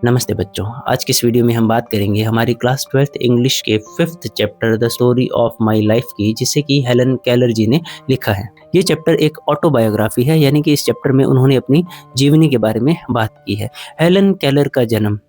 नमस्ते बच्चों। आज की इस वीडियो में हम बात करेंगे हमारी क्लास 12th इंग्लिश के 5th chapter the story of my life की, जिसे कि हेलन केलर जी ने लिखा है। ये चैप्टर एक ऑटोबायोग्राफी है, यानी कि इस चैप्टर में उन्होंने अपनी जीवनी के बारे में बात की है। हेलन केलर का जन्म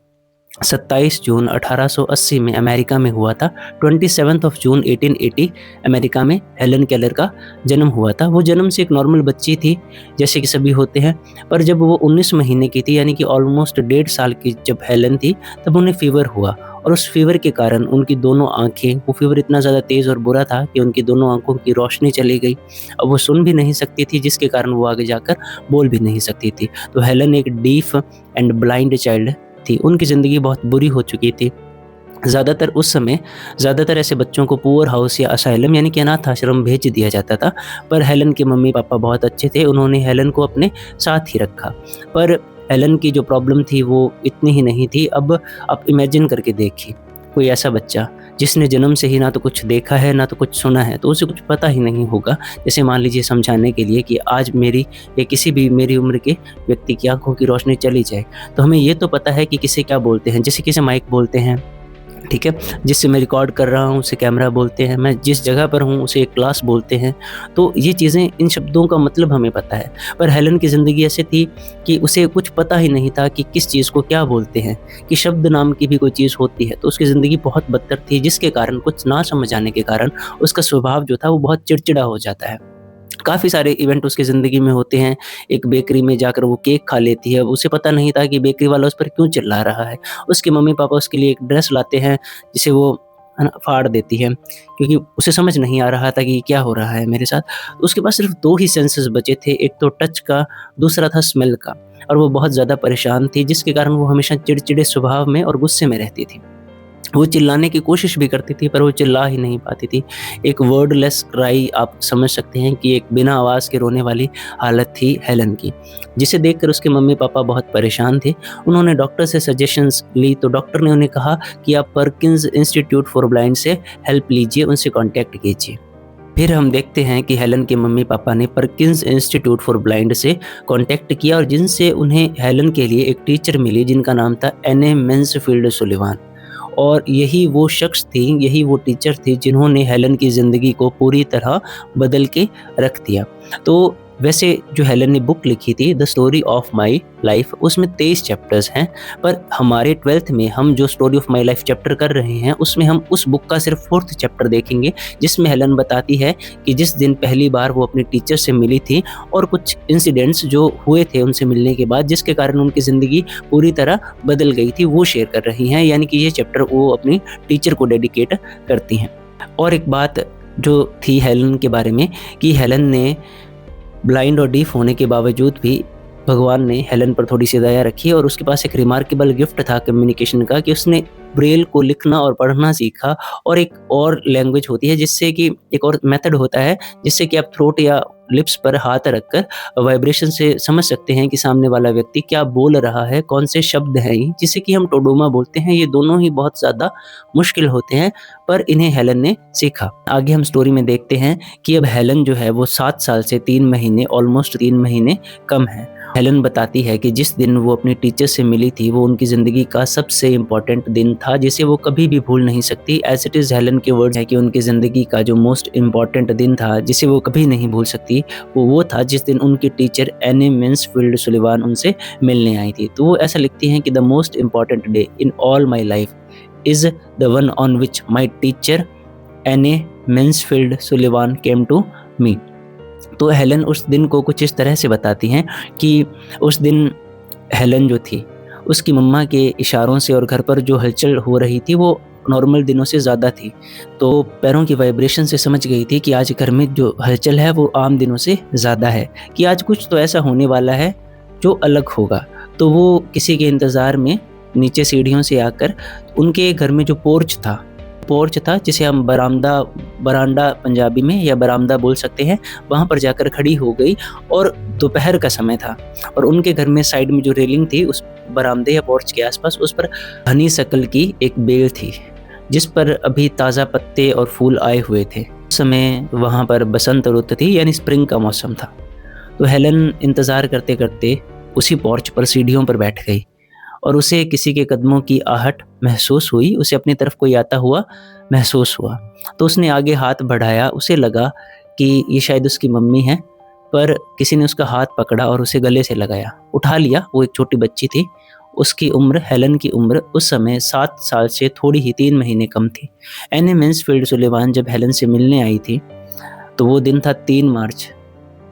27 जून 1880 में अमेरिका में हुआ था। 27 जून 1880 अमेरिका में हेलन केलर का जन्म हुआ था। वो जन्म से एक नॉर्मल बच्ची थी, जैसे कि सभी होते हैं। पर जब वो 19 महीने की थी, यानी कि ऑलमोस्ट 1.5 साल की जब हेलन थी, तब उन्हें फीवर हुआ और उस फीवर के कारण उनकी दोनों आँखें, वो फीवर इतना ज़्यादा तेज़ और बुरा था कि उनकी दोनों आँखों की रोशनी चली गई। अब वो सुन भी नहीं सकती थी, जिसके कारण वो आगे जाकर बोल भी नहीं सकती थी। तो हेलन एक डीफ एंड ब्लाइंड चाइल्ड थी। उनकी ज़िंदगी बहुत बुरी हो चुकी थी। उस समय ज़्यादातर ऐसे बच्चों को पुअर हाउस या असाइलम यानी कि अनाथ आश्रम भेज दिया जाता था। पर हेलन के मम्मी-पापा बहुत अच्छे थे, उन्होंने हेलन को अपने साथ ही रखा। पर हेलन की जो प्रॉब्लम थी वो इतनी ही नहीं थी। अब आप इमेजिन करके देखिए, कोई ऐसा बच्चा जिसने जन्म से ही ना तो कुछ देखा है, ना तो कुछ सुना है, तो उसे कुछ पता ही नहीं होगा। जैसे मान लीजिए समझाने के लिए कि आज मेरी या किसी भी मेरी उम्र के व्यक्ति की आँखों की रोशनी चली जाए, तो हमें ये तो पता है कि किसे क्या बोलते हैं। जैसे किसे माइक बोलते हैं, ठीक है? जिससे मैं रिकॉर्ड कर रहा हूँ उसे कैमरा बोलते हैं, मैं जिस जगह पर हूँ उसे एक क्लास बोलते हैं। तो ये चीज़ें, इन शब्दों का मतलब हमें पता है। पर हेलन की ज़िंदगी ऐसी थी कि उसे कुछ पता ही नहीं था कि किस चीज़ को क्या बोलते हैं, कि शब्द नाम की भी कोई चीज़ होती है। तो उसकी ज़िंदगी बहुत बदतर थी, जिसके कारण, कुछ ना समझ आने के कारण, उसका स्वभाव जो था वो बहुत चिड़चिड़ा हो जाता है। काफ़ी सारे इवेंट उसकी ज़िंदगी में होते हैं। एक बेकरी में जाकर वो केक खा लेती है। उसे पता नहीं था कि बेकरी वाला उस पर क्यों चिल्ला रहा है। उसके मम्मी-पापा उसके लिए एक ड्रेस लाते हैं, जिसे वो है ना फाड़ देती है, क्योंकि उसे समझ नहीं आ रहा था कि ये क्या हो रहा है मेरे साथ। तो उसके पास सिर्फ़ 2 ही सेंसेस बचे थे, एक तो टच का, दूसरा था स्मेल का। और वो बहुत ज़्यादा परेशान थी, जिसके कारण वो हमेशा चिड़चिड़े स्वभाव में और गुस्से में रहती थी। वो चिल्लाने की कोशिश भी करती थी, पर वो चिल्ला ही नहीं पाती थी। एक वर्डलेस क्राई, आप समझ सकते हैं कि एक बिना आवाज़ के रोने वाली हालत थी हेलन की, जिसे देखकर उसके मम्मी-पापा बहुत परेशान थे। उन्होंने डॉक्टर से सजेशंस ली, तो डॉक्टर ने उन्हें कहा कि आप पर्किंस इंस्टीट्यूट फॉर ब्लाइंड से हेल्प लीजिए, उनसे कॉन्टैक्ट कीजिए। फिर हम देखते हैं कि हेलन के मम्मी-पापा ने पर्किंस इंस्टीट्यूट फॉर ब्लाइंड से कॉन्टैक्ट किया, और जिनसे उन्हें हेलन के लिए एक टीचर मिली, जिनका नाम था एने मैन्सफील्ड सुलिवान। और यही वो शख्स थी, यही वो टीचर थी, जिन्होंने हेलन की ज़िंदगी को पूरी तरह बदल के रख दिया। तो वैसे जो हेलन ने बुक लिखी थी the story of my life, उसमें 23 चैप्टर्स हैं। पर हमारे 12th में हम जो story of my life chapter कर रहे हैं, उसमें हम उस बुक का सिर्फ 4th चैप्टर देखेंगे, जिसमें हेलन बताती है कि जिस दिन पहली बार वो अपने टीचर से मिली थी, और कुछ इंसिडेंट्स जो हुए थे उनसे मिलने के बाद, जिसके कारण उनकी ज़िंदगी पूरी तरह बदल गई थी, वो शेयर कर रही हैं। यानी कि ये चैप्टर वो अपनी टीचर को डेडिकेट करती हैं। और एक बात जो थी हेलन के बारे में, कि हेलन ने ब्लाइंड और डीफ होने के बावजूद भी भगवान ने हेलन पर थोड़ी सी दया रखी, और उसके पास एक रिमार्केबल गिफ्ट था कम्युनिकेशन का, कि उसने ब्रेल को लिखना और पढ़ना सीखा। और एक और लैंग्वेज होती है, जिससे कि एक और मेथड होता है, जिससे कि आप थ्रोट या लिप्स पर हाथ रखकर वाइब्रेशन से समझ सकते हैं कि सामने वाला व्यक्ति क्या बोल रहा है, कौन से शब्द हैं ये, जिसे कि हम टोडोमा बोलते हैं। ये दोनों ही बहुत ज़्यादा मुश्किल होते हैं, पर इन्हें हेलन ने सीखा। आगे हम स्टोरी में देखते हैं कि अब हेलन जो है वो 7 साल से 3 महीने, ऑलमोस्ट 3 महीने कम है। हेलन बताती है कि जिस दिन वो अपने टीचर से मिली थी, वो उनकी ज़िंदगी का सबसे इम्पोर्टेंट दिन था, जिसे वो कभी भी भूल नहीं सकती। एज़ इट इज़ हेलन के वर्ड्स है कि उनकी ज़िंदगी का जो मोस्ट इम्पोर्टेंट दिन था, जिसे वो कभी नहीं भूल सकती, वो था जिस दिन उनकी टीचर एने मैन्सफील्ड सुलिवान उनसे मिलने आई थी। तो वो ऐसा लिखती हैं कि the most important day in all my life is the one on which my teacher Anne Mansfield Sullivan came to me. तो हेलन उस दिन को कुछ इस तरह से बताती हैं कि उस दिन हेलन जो थी, उसकी मम्मा के इशारों से और घर पर जो हलचल हो रही थी, वो नॉर्मल दिनों से ज़्यादा थी। तो पैरों की वाइब्रेशन से समझ गई थी कि आज घर में जो हलचल है वो आम दिनों से ज़्यादा है, कि आज कुछ तो ऐसा होने वाला है जो अलग होगा। तो वो किसी के इंतज़ार में नीचे सीढ़ियों से आकर उनके घर में जो पोर्च था, जिसे हम बरामदा पंजाबी में या बरामदा बोल सकते हैं, वहाँ पर जाकर खड़ी हो गई। और दोपहर का समय था, और उनके घर में साइड में जो रेलिंग थी, उस बरामदे या पोर्च के आसपास, उस पर हनी शकल की एक बेल थी, जिस पर अभी ताज़ा पत्ते और फूल आए हुए थे। उस समय वहाँ पर बसंत रुत थी, यानी स्प्रिंग का मौसम था। तो हेलन इंतज़ार करते करते उसी पोर्च पर सीढ़ियों पर बैठ गई, और उसे किसी के कदमों की आहट महसूस हुई, उसे अपनी तरफ कोई आता हुआ महसूस हुआ। तो उसने आगे हाथ बढ़ाया, उसे लगा कि ये शायद उसकी मम्मी है, पर किसी ने उसका हाथ पकड़ा और उसे गले से लगाया, उठा लिया। वो एक छोटी बच्ची थी, उसकी उम्र, हेलन की उम्र उस समय 7 साल से थोड़ी ही 3 महीने कम थी। एनी मैन्सफील्ड सुलिवान जब हेलन से मिलने आई थी, तो वो दिन था 3 मार्च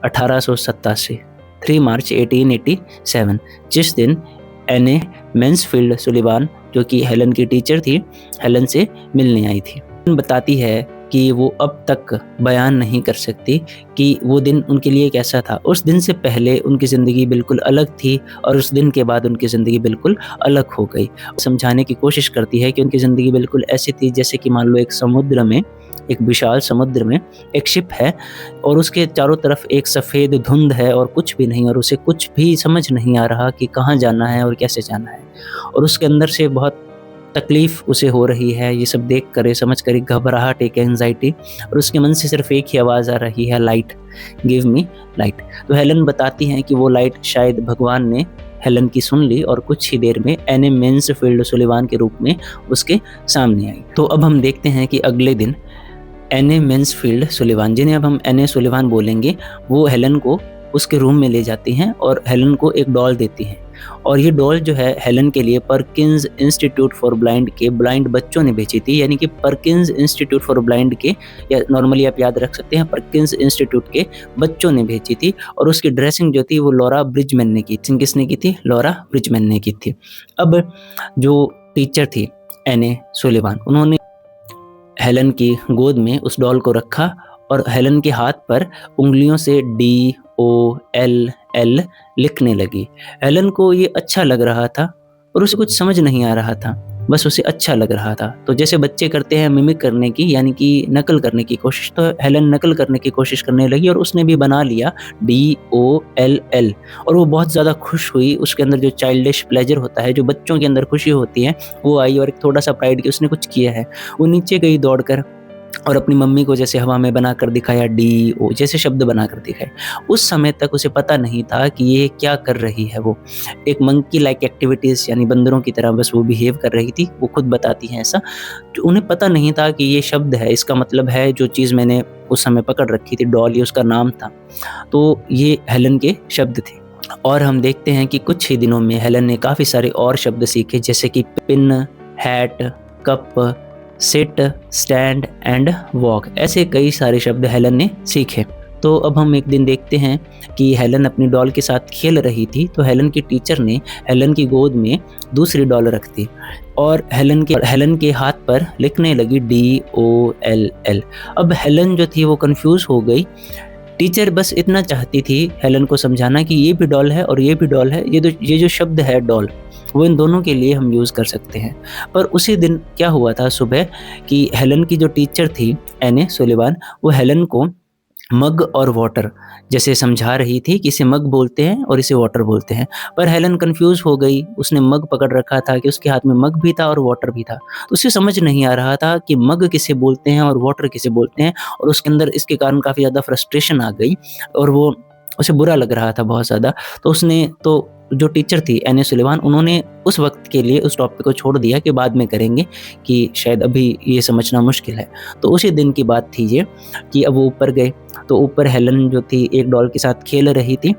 1887, 3 मार्च 1887, जिस दिन एने मैन्सफील्ड सुलिवान, जो कि हेलन की टीचर थी, हेलन से मिलने आई थी। बताती है कि वो अब तक बयान नहीं कर सकती कि वो दिन उनके लिए कैसा था। उस दिन से पहले उनकी ज़िंदगी बिल्कुल अलग थी और उस दिन के बाद उनकी ज़िंदगी बिल्कुल अलग हो गई। समझाने की कोशिश करती है कि उनकी ज़िंदगी बिल्कुल ऐसी थी जैसे कि मान लो एक समुद्र में, एक विशाल समुद्र में एक शिप है और उसके चारों तरफ एक सफ़ेद धुंध है और कुछ भी नहीं, और उसे कुछ भी समझ नहीं आ रहा कि कहाँ जाना है और कैसे जाना है। और उसके अंदर से बहुत तकलीफ़ उसे हो रही है, ये सब देख कर, ये समझ कर, एक घबराहट, एक एंग्जाइटी, और उसके मन से सिर्फ एक ही आवाज़ आ रही है, लाइट, गिव मी लाइट। तो हेलन बताती हैं कि वो लाइट शायद भगवान ने हेलन की सुन ली और कुछ ही देर में एने मैन्सफील्ड सुलिवान के रूप में उसके सामने आई। तो अब हम देखते हैं कि अगले दिन एने मैन्सफील्ड सुलिवान, जिन्हें अब हम एने सुलिवान बोलेंगे, वो हेलन को उसके रूम में ले जाती हैं और हेलन को एक डॉल देती हैं। और ये डॉल जो है हेलन के लिए परकिंस इंस्टीट्यूट फॉर ब्लाइंड के ब्लाइंड बच्चों ने बेची थी, यानी कि परकिंस इंस्टीट्यूट फॉर ब्लाइंड के, या नॉर्मली आप याद रख सकते हैं परकिंस इंस्टीट्यूट के बच्चों ने बेची थी। और उसकी ड्रेसिंग जो थी वो लॉरा ब्रिजमैन ने की थी। किसने की थी? लॉरा ब्रिजमैन ने की थी। अब जो टीचर थी एने सुलिवान, उन्होंने हेलन की गोद में उस डॉल को रखा और हेलन के हाथ पर उंगलियों से DOLL लिखने लगी। हेलन को ये अच्छा लग रहा था और उसे कुछ समझ नहीं आ रहा था, बस उसे अच्छा लग रहा था। तो जैसे बच्चे करते हैं मिमिक करने की, यानी कि नकल करने की कोशिश, तो हेलन नकल करने की कोशिश करने लगी और उसने भी बना लिया DOLL। और वो बहुत ज़्यादा खुश हुई, उसके अंदर जो चाइल्डिश प्लेजर होता है, जो बच्चों के अंदर खुशी होती है, वो आई और एक थोड़ा सा प्राइड कि उसने कुछ किया है। वो नीचे गई दौड़कर और अपनी मम्मी को जैसे हवा में बनाकर दिखाया, DO जैसे शब्द बनाकर दिखाए। उस समय तक उसे पता नहीं था कि ये क्या कर रही है। वो एक मंकी लाइक एक्टिविटीज़, यानी बंदरों की तरह बस वो बिहेव कर रही थी। वो खुद बताती हैं ऐसा। तो उन्हें पता नहीं था कि ये शब्द है, इसका मतलब है जो चीज़ मैंने उस समय पकड़ रखी थी, डॉल, ये उसका नाम था। तो ये हेलन के शब्द थे। और हम देखते हैं कि कुछ ही दिनों में हेलन ने काफ़ी सारे और शब्द सीखे, जैसे कि pin, hat, cup, sit, stand and walk. ऐसे कई सारे शब्द हेलन ने सीखे। तो अब हम एक दिन देखते हैं कि हेलन अपनी डॉल के साथ खेल रही थी, तो हेलन की टीचर ने हेलन की गोद में दूसरी डॉल रख दी और हेलन के हाथ पर लिखने लगी DOLL। अब हेलन जो थी वो कंफ्यूज हो गई। टीचर बस इतना चाहती थी हेलन को समझाना कि ये भी डॉल है और ये भी डॉल है, ये जो शब्द है डॉल, वो इन दोनों के लिए हम यूज़ कर सकते हैं। पर उसी दिन क्या हुआ था सुबह कि हेलन की जो टीचर थी एने सुलिवान, वो हेलन को मग और वाटर जैसे समझा रही थी कि इसे मग बोलते हैं और इसे वाटर बोलते हैं। पर हेलन कंफ्यूज हो गई, उसने मग पकड़ रखा था कि उसके हाथ में मग भी था और वाटर भी था, तो उसे समझ नहीं आ रहा था कि मग किसे बोलते हैं और वाटर किसे बोलते हैं। और उसके अंदर इसके कारण काफ़ी ज़्यादा फ्रस्ट्रेशन आ गई और वो उसे बुरा लग रहा था बहुत ज़्यादा। तो उसने जो टीचर थी एने सुलिवान, उन्होंने उस वक्त के लिए उस टॉपिक को छोड़ दिया कि बाद में करेंगे, कि शायद अभी ये समझना मुश्किल है। तो उसी दिन की बात थी ये कि अब वो ऊपर गए, तो ऊपर हेलन जो थी एक डॉल के साथ खेल रही थी।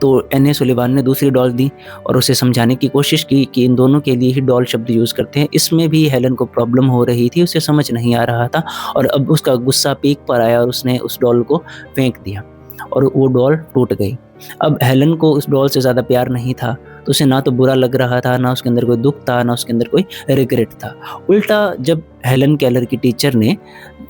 तो एने सुलिवान ने दूसरी डॉल दी और उसे समझाने की कोशिश की कि इन दोनों के लिए ही डॉल शब्द यूज़ करते हैं। इसमें भी हेलन को प्रॉब्लम हो रही थी, उसे समझ नहीं आ रहा था और अब उसका गुस्सा पीक पर आया और उसने उस डॉल को फेंक दिया और वो डॉल टूट गई। अब हेलन को उस डॉल से ज़्यादा प्यार नहीं था, तो उसे ना तो बुरा लग रहा था, ना उसके अंदर कोई दुख था, ना उसके अंदर कोई रिग्रेट था। उल्टा जब हेलन केलर की टीचर ने,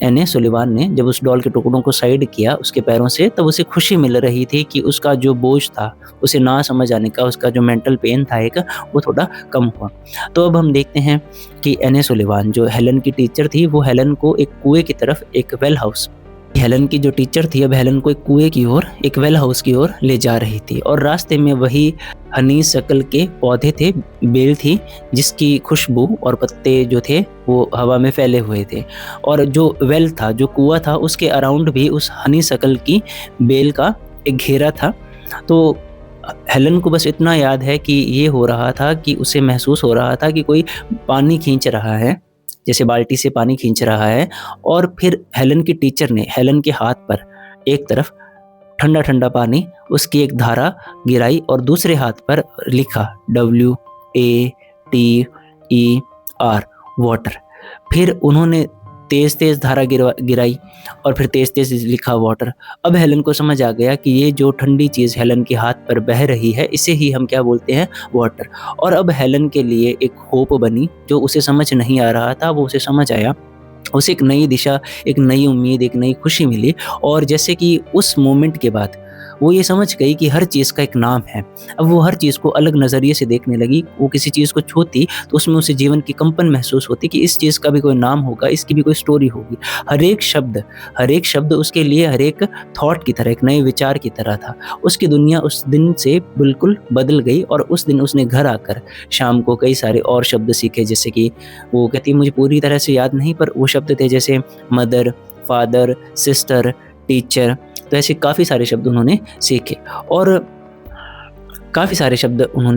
एने सुलिवान ने, जब उस डॉल के टुकड़ों को साइड किया उसके पैरों से, तब उसे खुशी मिल रही थी कि उसका जो बोझ था, उसे ना समझ आने का, उसका जो मेंटल पेन था एक, वो थोड़ा कम हुआ। तो अब हम देखते हैं कि एने सुलिवान जो हेलन की टीचर थी, वो हेलन को एक कुएं की तरफ, एक वेल हाउस, हेलन की जो टीचर थी अब हेलन को एक कुएं की ओर, एक वेल हाउस की ओर ले जा रही थी। और रास्ते में वही हनी शकल के पौधे थे, बेल थी, जिसकी खुशबू और पत्ते जो थे वो हवा में फैले हुए थे। और जो वेल था, जो कुआं था, उसके अराउंड भी उस हनी शकल की बेल का एक घेरा था। तो हेलन को बस इतना याद है कि ये हो रहा था कि उसे महसूस हो रहा था कि कोई पानी खींच रहा है, जैसे बाल्टी से पानी खींच रहा है, और फिर हेलन की टीचर ने हेलन के हाथ पर एक तरफ ठंडा-ठंडा पानी उसकी एक धारा गिराई और दूसरे हाथ पर लिखा WATER वाटर। फिर उन्होंने तेज़-तेज़ धारा गिराई और फिर तेज़-तेज़ लिखा वाटर। अब हेलन को समझ आ गया कि ये जो ठंडी चीज़ हेलन के हाथ पर बह रही है, इसे ही हम क्या बोलते हैं, वाटर। और अब हेलन के लिए एक होप बनी, जो उसे समझ नहीं आ रहा था, वो उसे समझ आया। उसे एक नई दिशा, एक नई उम्मीद, एक नई खुशी मिली। और जैसे कि उस मोमेंट के बाद वो ये समझ गई कि हर चीज़ का एक नाम है। अब वो हर चीज़ को अलग नज़रिए से देखने लगी। वो किसी चीज़ को छूती तो उसमें उसे जीवन की कंपन महसूस होती कि इस चीज़ का भी कोई नाम होगा, इसकी भी कोई स्टोरी होगी। हर एक शब्द उसके लिए हर एक थॉट की तरह, एक नए विचार की तरह था। उसकी दुनिया उस दिन से बिल्कुल बदल गई और उस दिन उसने घर आकर शाम को कई सारे और शब्द सीखे, जैसे कि वो कहती है मुझे पूरी तरह से याद नहीं, पर वो शब्द थे जैसे मदर, फादर, सिस्टर, टीचर। तो ऐसे काफ़ी सारे शब्द उन्होंने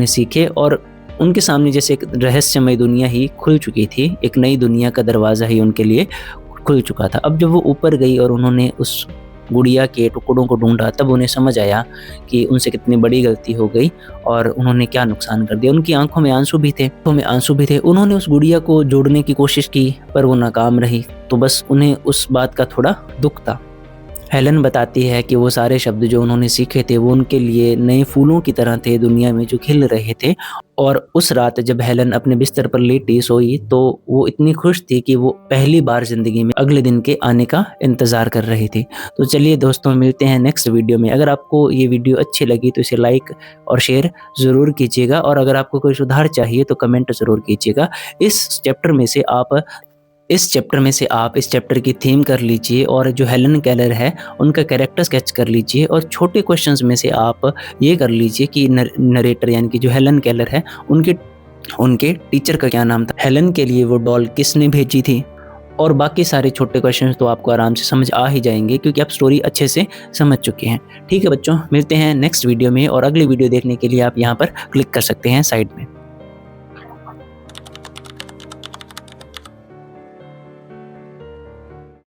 सीखे और उनके सामने जैसे एक रहस्यमय दुनिया ही खुल चुकी थी, एक नई दुनिया का दरवाज़ा ही उनके लिए खुल चुका था। अब जब वो ऊपर गई और उन्होंने उस गुड़िया के टुकड़ों को ढूँढा, तब उन्हें समझ आया कि उनसे कितनी बड़ी गलती हो गई और उन्होंने क्या नुकसान कर दिया। उनकी आँखों में आंसू भी थे। उन्होंने उस गुड़िया को जोड़ने की कोशिश की, पर वो नाकाम रही। तो बस उन्हें उस बात का थोड़ा दुःख था। हेलन बताती है कि वो सारे शब्द जो उन्होंने सीखे थे, वो उनके लिए नए फूलों की तरह थे दुनिया में जो खिल रहे थे। और उस रात जब हेलन अपने बिस्तर पर लेटी सोई, तो वो इतनी खुश थी कि वो पहली बार ज़िंदगी में अगले दिन के आने का इंतज़ार कर रही थी। तो चलिए दोस्तों, मिलते हैं नेक्स्ट वीडियो में। अगर आपको ये वीडियो अच्छी लगी तो इसे लाइक और शेयर ज़रूर कीजिएगा, और अगर आपको कोई सुधार चाहिए तो कमेंट ज़रूर कीजिएगा। इस चैप्टर में से आप इस चैप्टर की थीम कर लीजिए, और जो हेलन केलर है उनका कैरेक्टर स्केच कर लीजिए, और छोटे क्वेश्चंस में से आप ये कर लीजिए कि नरेटर यानी कि जो हेलन केलर है उनके टीचर का क्या नाम था, हेलन के लिए वो डॉल किसने भेजी थी, और बाकी सारे छोटे क्वेश्चंस तो आपको आराम से समझ आ ही जाएंगे क्योंकि आप स्टोरी अच्छे से समझ चुके हैं। ठीक है बच्चों, मिलते हैं नेक्स्ट वीडियो में, और अगली वीडियो देखने के लिए आप यहाँ पर क्लिक कर सकते हैं साइड में।